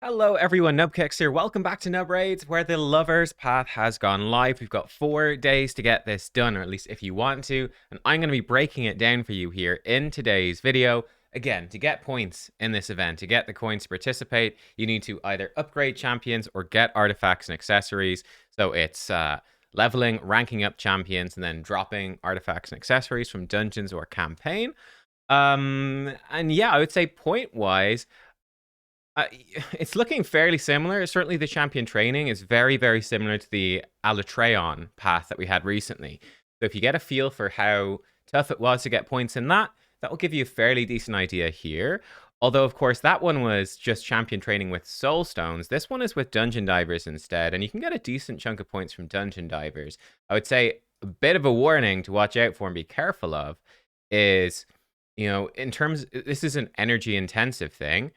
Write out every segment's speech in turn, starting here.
Hello everyone, nubkeks here. Welcome back to Nub Raids, where the Lover's Path has gone live. We've got 4 days to get this done, or at least if you want to, and I'm going to be breaking it down for you here in today's video. Again, to get points in this event, to get the coins to participate, you need to either upgrade champions or get artifacts and accessories. So it's leveling, ranking up champions, and then dropping artifacts and accessories from dungeons or campaign. And yeah, I would say point-wise, it's looking fairly similar. Certainly, the champion training is very, very similar to the Alatreon path that we had recently. So if you get a feel for how tough it was to get points in that, that will give you a fairly decent idea here. Although, of course, that one was just champion training with soul stones. This one is with dungeon divers instead, and you can get a decent chunk of points from dungeon divers. I would say a bit of a warning to watch out for and be careful of is, in terms, this is an energy intensive thing.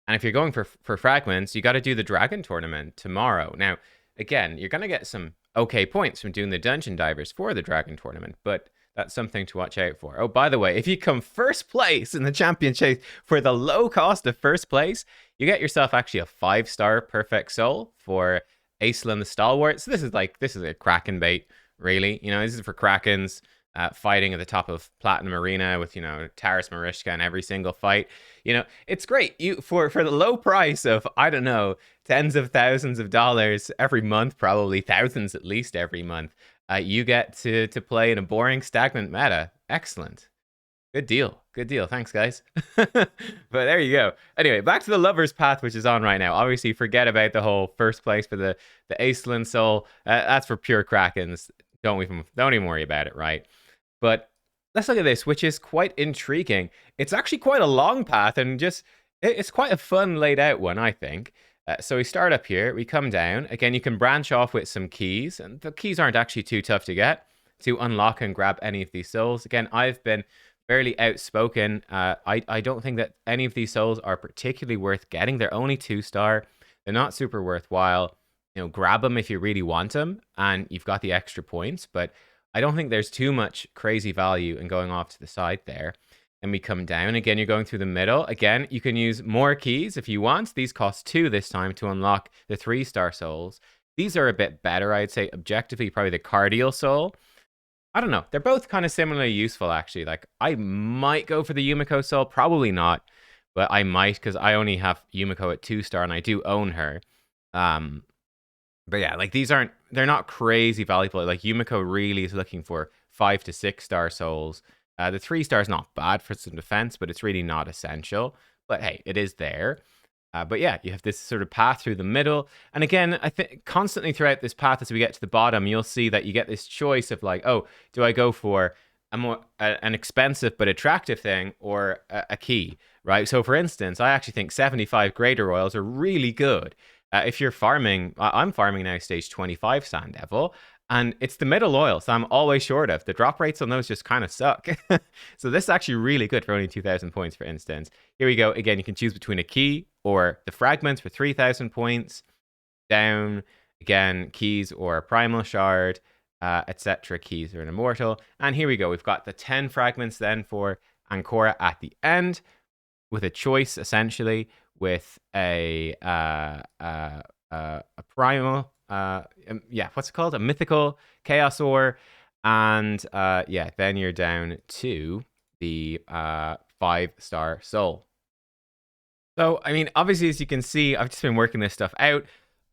And if you're going for fragments, you got to do the dragon tournament tomorrow. Now, again, you're going to get some okay points from doing the dungeon divers for the dragon tournament, but that's something to watch out for. Oh, by the way, if you come first place in the champion chase for the low cost of first place, you get yourself actually a 5-star perfect soul for Aislinn the Stalwart. So this is a Kraken bait, really. This is for Krakens. Fighting at the top of Platinum Arena with, Taras Marishka in every single fight. It's great. For the low price of, I don't know, tens of thousands of dollars every month, probably thousands at least every month, you get to play in a boring, stagnant meta. Excellent. Good deal. Good deal. Thanks, guys. But there you go. Anyway, back to the Lover's Path, which is on right now. Obviously, forget about the whole first place for the Aislinn Soul. That's for pure Krakens. Don't even worry about it, right? But let's look at this, which is quite intriguing. It's actually quite a long path, and it's quite a fun laid out one, I think. So we start up here, we come down. Again, you can branch off with some keys, and the keys aren't actually too tough to get to unlock and grab any of these souls. Again, I've been fairly outspoken. I don't think that any of these souls are particularly worth getting. They're only 2-star. They're not super worthwhile. Grab them if you really want them, and you've got the extra points, but I don't think there's too much crazy value in going off to the side there. And we come down. Again, you're going through the middle. Again, you can use more keys if you want. These cost 2 this time to unlock the 3-star souls. These are a bit better, I'd say. Objectively, probably the Cardial Soul. I don't know. They're both kind of similarly useful, actually. Like, I might go for the Yumiko Soul. Probably not. But I might, because I only have Yumiko at 2-star, and I do own her. But yeah, like they're not crazy valuable. Like Yumiko really is looking for 5 to 6-star souls. The 3-star is not bad for some defense, but it's really not essential. But hey, it is there. But yeah, you have this sort of path through the middle. And again, I think constantly throughout this path, as we get to the bottom, you'll see that you get this choice of like, oh, do I go for an expensive but attractive thing or a key, right? So for instance, I actually think 75 Greater Royals are really good. If you're farming, I'm farming now stage 25 Sand Devil, and it's the middle oil, so I'm always short of. The drop rates on those just kind of suck. So this is actually really good for only 2,000 points, for instance. Here we go. Again, you can choose between a key or the fragments for 3,000 points. Down, again, keys or a primal shard, etc. Keys or an immortal. And here we go. We've got the 10 fragments then for Ancora at the end, with a choice, essentially, with a primal, what's it called? A mythical chaos ore, and then you're down to the 5-star soul. So, I mean, obviously, as you can see, I've just been working this stuff out.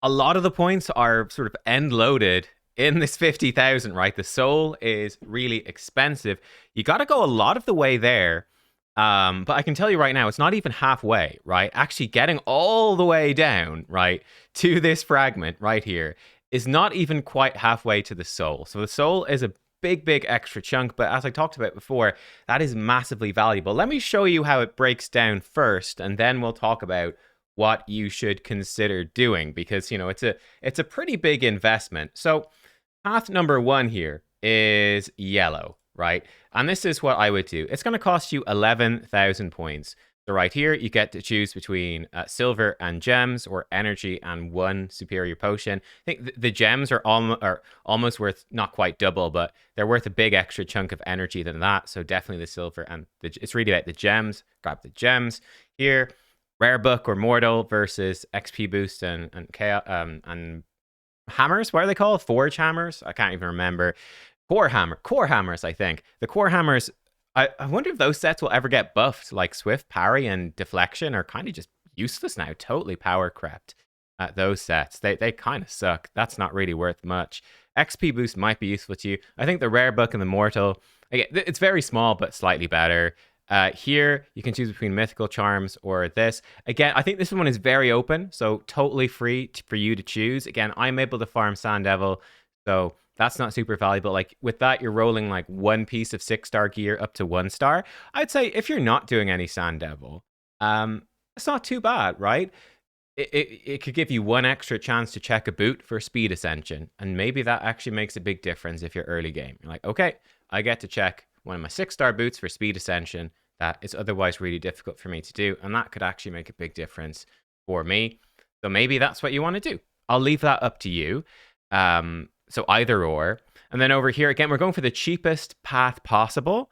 A lot of the points are sort of end loaded in this 50,000, right? The soul is really expensive. You got to go a lot of the way there. But I can tell you right now, it's not even halfway, right? Actually getting all the way down, right, to this fragment right here is not even quite halfway to the soul. So the soul is a big, big extra chunk, but as I talked about before, that is massively valuable. Let me show you how it breaks down first, and then we'll talk about what you should consider doing, because, it's a pretty big investment. So path number 1 here is yellow, right? And this is what I would do. It's going to cost you 11,000 points. So right here, you get to choose between silver and gems, or energy and 1 superior potion. I think the gems are almost worth, not quite double, but they're worth a big extra chunk of energy than that. So definitely the silver, and it's really about the gems. Grab the gems here. rare book or mortal versus XP boost and chaos and hammers. What are they called? Forge hammers? I can't even remember. Core hammers, I think. The core hammers, I wonder if those sets will ever get buffed. Like Swift Parry and Deflection are kind of just useless now. Totally power crept. Those sets. They kind of suck. That's not really worth much. XP boost might be useful to you. I think the rare book and the mortal, again, it's very small but slightly better. Here, you can choose between mythical charms or this. Again, I think this one is very open, so totally free for you to choose. Again, I'm able to farm Sand Devil, so that's not super valuable. Like with that, you're rolling like one piece of 6-star gear up to 1 star. I'd say if you're not doing any Sand Devil, it's not too bad, right? It could give you one extra chance to check a boot for speed ascension, and maybe that actually makes a big difference if you're early game. You're like, okay, I get to check one of my 6-star boots for speed ascension. That is otherwise really difficult for me to do, and that could actually make a big difference for me. So maybe that's what you want to do. I'll leave that up to you. So either or. And then over here, again, we're going for the cheapest path possible.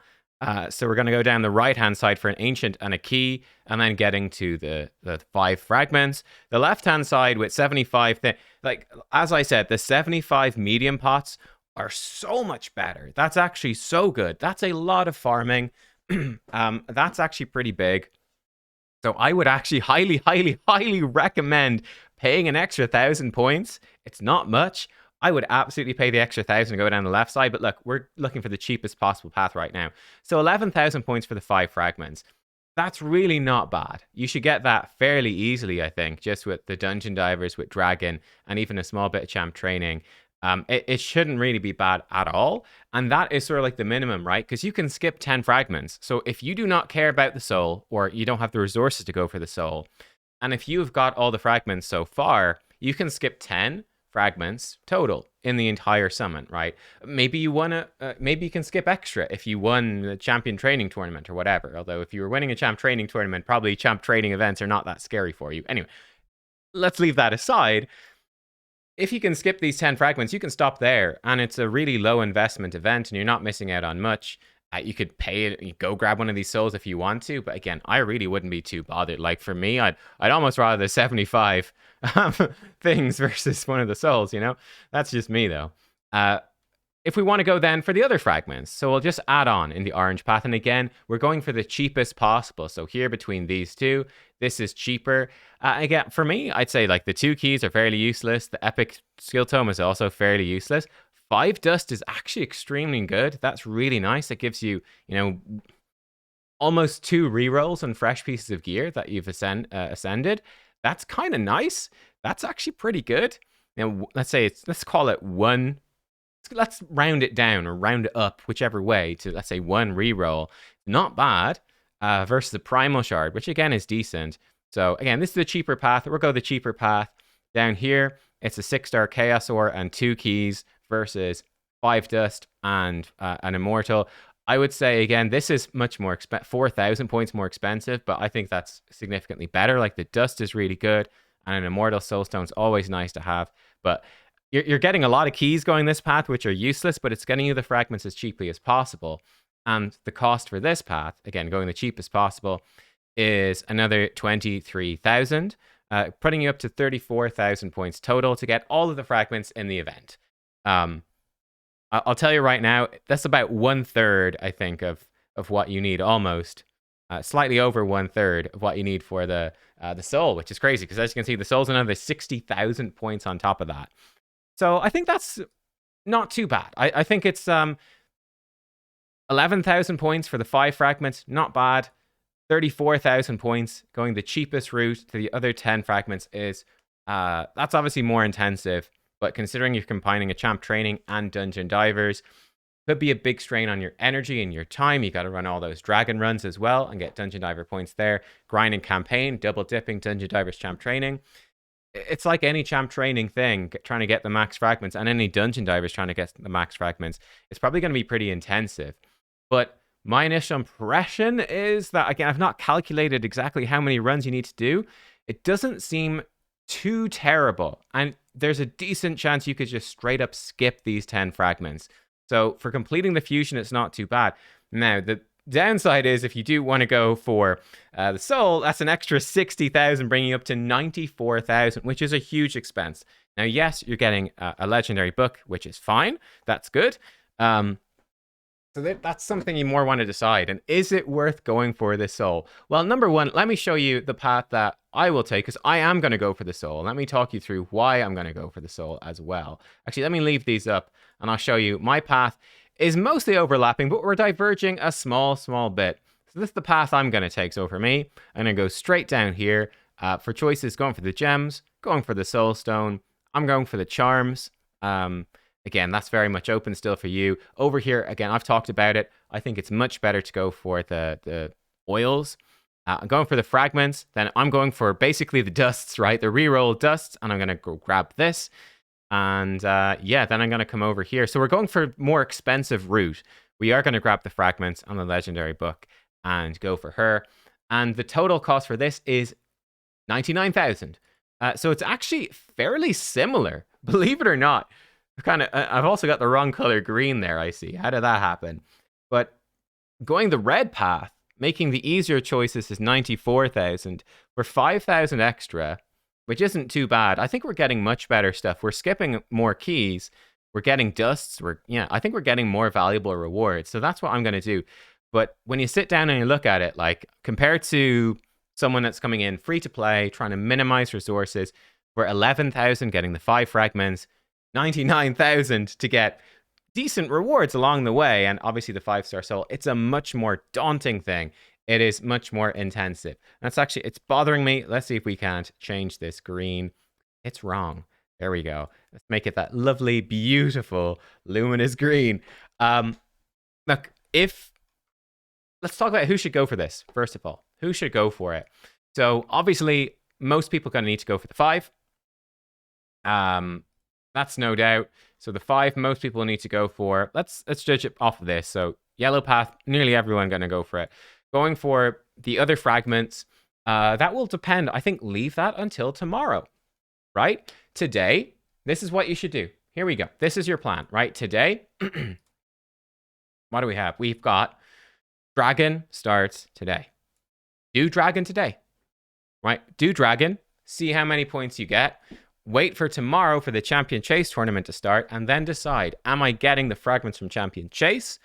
So we're going to go down the right-hand side for an ancient and a key, and then getting to the 5 fragments. The left-hand side with 75, like, as I said, the 75 medium pots are so much better. That's actually so good. That's a lot of farming. That's actually pretty big. So I would actually highly recommend paying an extra 1,000 points. It's not much. I would absolutely pay the extra 1,000 and go down the left side. But look, we're looking for the cheapest possible path right now. So 11,000 points for the 5 fragments. That's really not bad. You should get that fairly easily, I think, just with the dungeon divers, with dragon, and even a small bit of champ training. It shouldn't really be bad at all. And that is sort of like the minimum, right? Because you can skip 10 fragments. So if you do not care about the soul, or you don't have the resources to go for the soul, and if you've got all the fragments so far, you can skip 10 fragments total in the entire summon, right? Maybe you want to, maybe you can skip extra if you won the champion training tournament or whatever. Although if you were winning a champ training tournament, probably champ training events are not that scary for you. Anyway, let's leave that aside. If you can skip these 10 fragments, you can stop there, and it's a really low investment event, and you're not missing out on much. You could pay it, you go grab one of these souls if you want to, but again, I really wouldn't be too bothered. Like for me, I'd almost rather the 75 things versus one of the souls, you know? That's just me though. If we want to go then for the other fragments, so we'll just add on in the orange path, and again, we're going for the cheapest possible. So here between these two, this is cheaper. Again, for me, I'd say like the 2 keys are fairly useless. The epic skill tome is also fairly useless. 5 dust is actually extremely good. That's really nice. It gives you, you know, almost 2 rerolls on fresh pieces of gear that you've ascended. That's kind of nice. That's actually pretty good. Now, let's call it 1. Let's round it down or round it up, whichever way, to let's say 1 reroll. Not bad. Versus the primal shard, which again is decent. So again, this is the cheaper path. We'll go the cheaper path. Down here, it's a 6-star chaos ore and 2 keys versus 5 dust and an immortal. I would say again, this is much more 4,000 points more expensive, but I think that's significantly better. Like the dust is really good, and an immortal soulstone is always nice to have. But you're getting a lot of keys going this path, which are useless, but it's getting you the fragments as cheaply as possible. And the cost for this path, again, going the cheapest possible, is another 23,000, putting you up to 34,000 points total to get all of the fragments in the event. I'll tell you right now, that's about 1/3, I think, of what you need, almost. Slightly over 1/3 of what you need for the soul, which is crazy, because as you can see, the soul's another 60,000 points on top of that. So I think that's not too bad. I think it's 11,000 points for the 5 fragments, not bad. 34,000 points going the cheapest route to the other 10 fragments is, that's obviously more intensive, but considering you're combining a champ training and dungeon divers, could be a big strain on your energy and your time. You got to run all those dragon runs as well and get dungeon diver points there. Grinding campaign, double dipping dungeon divers champ training. It's like any champ training thing, trying to get the max fragments, and any dungeon divers trying to get the max fragments. It's probably going to be pretty intensive. But my initial impression is that, again, I've not calculated exactly how many runs you need to do. It doesn't seem too terrible. And there's a decent chance you could just straight up skip these 10 fragments. So for completing the fusion, it's not too bad. Now, downside is if you do want to go for the soul, that's an extra 60,000, bringing you up to 94,000, which is a huge expense. Now, yes, you're getting a legendary book, which is fine. That's good. So that's something you more want to decide. And is it worth going for this soul? Well, number one, let me show you the path that I will take, because I am going to go for the soul. Let me talk you through why I'm going to go for the soul as well. Actually, let me leave these up and I'll show you. My path is mostly overlapping, but we're diverging a small bit. So this is the path I'm going to take. So for me, I'm going to go straight down here. For choices, going for the gems, going for the soul stone. I'm going for the charms. Again, that's very much open still for you. Over here, again, I've talked about it. I think it's much better to go for the oils. I'm going for the fragments. Then I'm going for basically the dusts, right? The reroll dusts. And I'm going to go grab this. And yeah, then I'm going to come over here. So we're going for more expensive route. We are going to grab the fragments on the legendary book and go for her. And the total cost for this is 99,000. So it's actually fairly similar, believe it or not. I've also got the wrong color green there, I see. How did that happen? But going the red path, making the easier choices is 94,000. We're 5,000 extra, which isn't too bad. I think we're getting much better stuff. We're skipping more keys. We're getting dusts. I think we're getting more valuable rewards. So that's what I'm going to do. But when you sit down and you look at it, like compared to someone that's coming in free to play, trying to minimize resources, we're 11,000 getting the 5 fragments, 99,000 to get decent rewards along the way, and obviously the 5-star soul. It's a much more daunting thing. It is much more intensive. It's bothering me. Let's see if we can't change this green. It's wrong. There we go. Let's make it that lovely, beautiful, luminous green. Look, let's talk about who should go for this, first of all. Who should go for it? So obviously, most people are going to need to go for the 5. That's no doubt. So the 5 most people need to go for. Let's judge it off of this. So yellow path, nearly everyone going to go for it. Going for the other fragments, that will depend. I think leave that until tomorrow, right? Today, this is what you should do. Here we go. This is your plan, right? Today, what do we have? We've got Dragon starts today. Do Dragon today, right? Do Dragon. See how many points you get. Wait for tomorrow for the Champion Chase tournament to start, and then decide, am I getting the fragments from Champion Chase,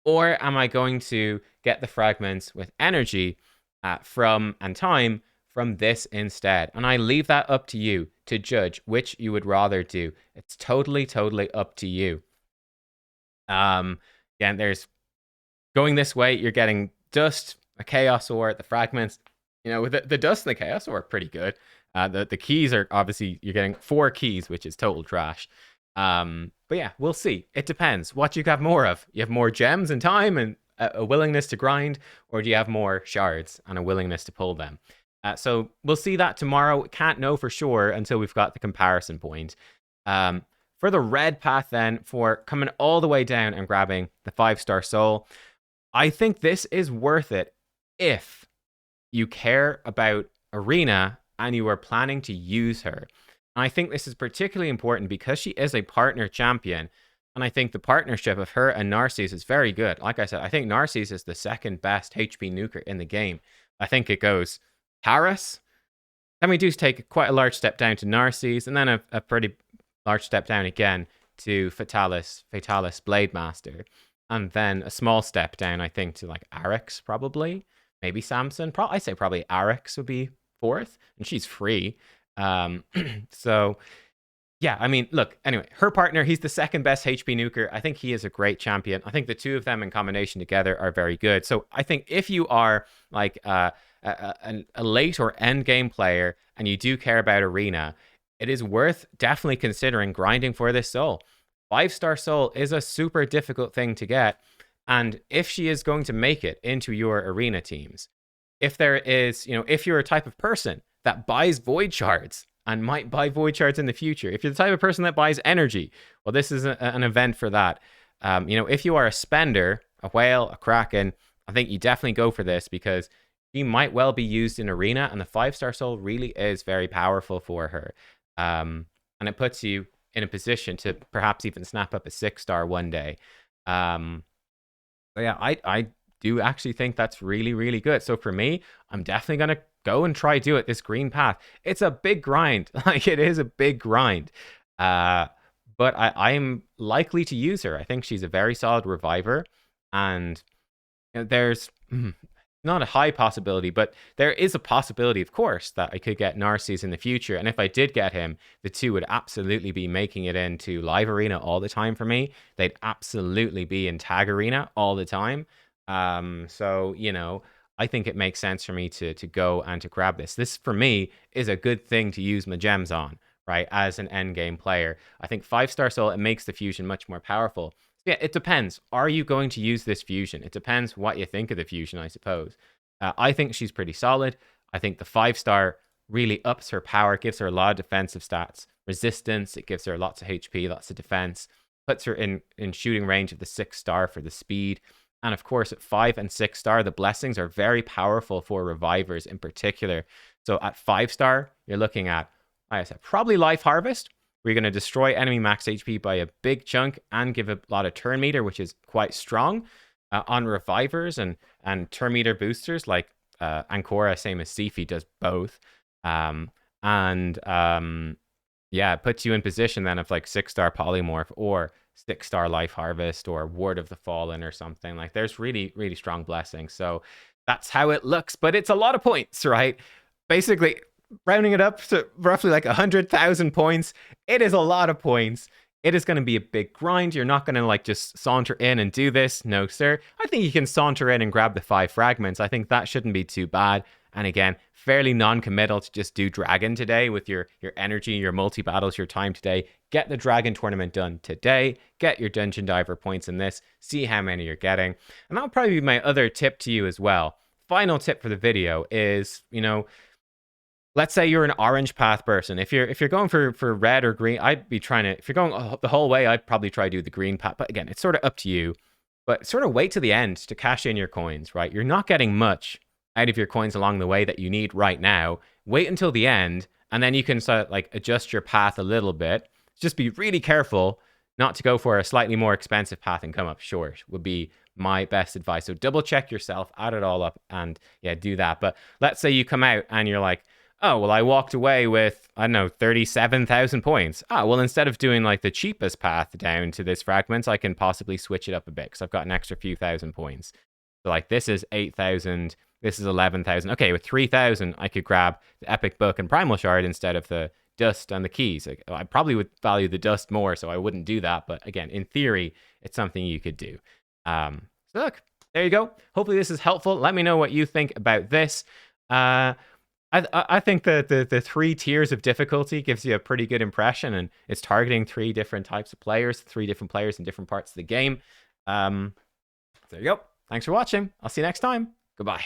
or am I going to get the fragments with energy and time from this instead? And I leave that up to you to judge which you would rather do. It's totally up to you. Again, there's going this way, you're getting dust, a chaos ore, the fragments. You know, the dust and the chaos ore are pretty good. The keys are obviously, you're getting 4 keys, which is total trash. But yeah, we'll see. It depends what you have more of. You have more gems and time and a willingness to grind, or do you have more shards and a willingness to pull them? So we'll see that tomorrow. Can't know for sure until we've got the comparison point. For the red path then, for coming all the way down and grabbing the 5-star soul, I think this is worth it if you care about Arena and you are planning to use her. And I think this is particularly important because she is a partner champion. And I think the partnership of her and Narcisse is very good. Like I said, I think Narcisse is the second best HP nuker in the game. I think it goes Paris. Then we do take quite a large step down to Narcisse, and then a pretty large step down again to Fatalis Blade Master. And then a small step down, I think, to like Arix, probably. Maybe Samson. I'd say probably Arix would be 4th, and she's free. So yeah, I mean, look, anyway, her partner, he's the second best HP nuker. I think he is a great champion. I think the two of them in combination together are very good. So I think if you are like a late or end game player and you do care about Arena, it is worth definitely considering grinding for this soul. 5-star soul is a super difficult thing to get. And if she is going to make it into your Arena teams, if there is, if you're a type of person that buys void shards and might buy void shards in the future, if you're the type of person that buys energy, well, this is an event for that. If you are a spender, a whale, a kraken, I think you definitely go for this because she might well be used in Arena, and the 5-star soul really is very powerful for her. And it puts you in a position to perhaps even snap up a 6-star one day. So yeah, I do actually think that's really, really good. So for me, I'm definitely going to go and try do it, this green path. It's a big grind. Like, it is a big grind. But I'm likely to use her. I think she's a very solid reviver. And there's not a high possibility, but there is a possibility, of course, that I could get Narcissus in the future. And if I did get him, the two would absolutely be making it into live arena all the time for me. They'd absolutely be in tag arena all the time. So, you know, I think it makes sense for me to go and to grab this. This, for me, is a good thing to use my gems on, right? As an end game player. I think 5-star soul, it makes the fusion much more powerful. Yeah, it depends. Are you going to use this fusion? It depends what you think of the fusion, I suppose. I think she's pretty solid. I think the 5-star really ups her power, gives her a lot of defensive stats. Resistance, it gives her lots of HP, lots of defense. Puts her in shooting range of the 6-star for the speed. And of course, at 5 and 6-star, the blessings are very powerful for revivers in particular. So at 5-star, you're looking at, like I said, probably Life Harvest. We're going to destroy enemy max HP by a big chunk and give a lot of turn meter, which is quite strong on revivers and turn meter boosters. Like Ancora, same as Sifi, does both. Yeah, it puts you in position then of like 6-star Polymorph or 6-star Life Harvest or Ward of the Fallen or something. Like, there's really, really strong blessings. So that's how it looks, but it's a lot of points, right? Basically, rounding it up to roughly like 100,000 points, it is a lot of points. It is going to be a big grind. You're not going to like just saunter in and do this. No, sir. I think you can saunter in and grab the 5 fragments. I think that shouldn't be too bad. And again, fairly non-committal to just do Dragon today with your energy, your multi-battles, your time today. Get the Dragon tournament done today. Get your Dungeon Diver points in this. See how many you're getting. And that'll probably be my other tip to you as well. Final tip for the video is, you know, let's say you're an orange path person. If you're going for red or green, I'd be trying to, if you're going the whole way, I'd probably try to do the green path. But again, it's sort of up to you. But sort of wait to the end to cash in your coins, right? You're not getting much out of your coins along the way that you need right now. Wait until the end, and then you can sort of like adjust your path a little bit. Just be really careful not to go for a slightly more expensive path and come up short would be my best advice. So double check yourself, add it all up, and yeah, do that. But let's say you come out and you're like, oh, well, I walked away with, I don't know, 37,000 points. Ah, well, instead of doing like the cheapest path down to this fragment, I can possibly switch it up a bit because I've got an extra few thousand points. So like this is 8,000, this is 11,000. Okay, with 3,000, I could grab the Epic Book and Primal Shard instead of the Dust and the Keys. I probably would value the Dust more, so I wouldn't do that. But again, in theory, it's something you could do. So look, there you go. Hopefully this is helpful. Let me know what you think about this. I think that the 3 tiers of difficulty gives you a pretty good impression, and it's targeting 3 different types of players, 3 different players in different parts of the game. There you go. Thanks for watching. I'll see you next time. Goodbye.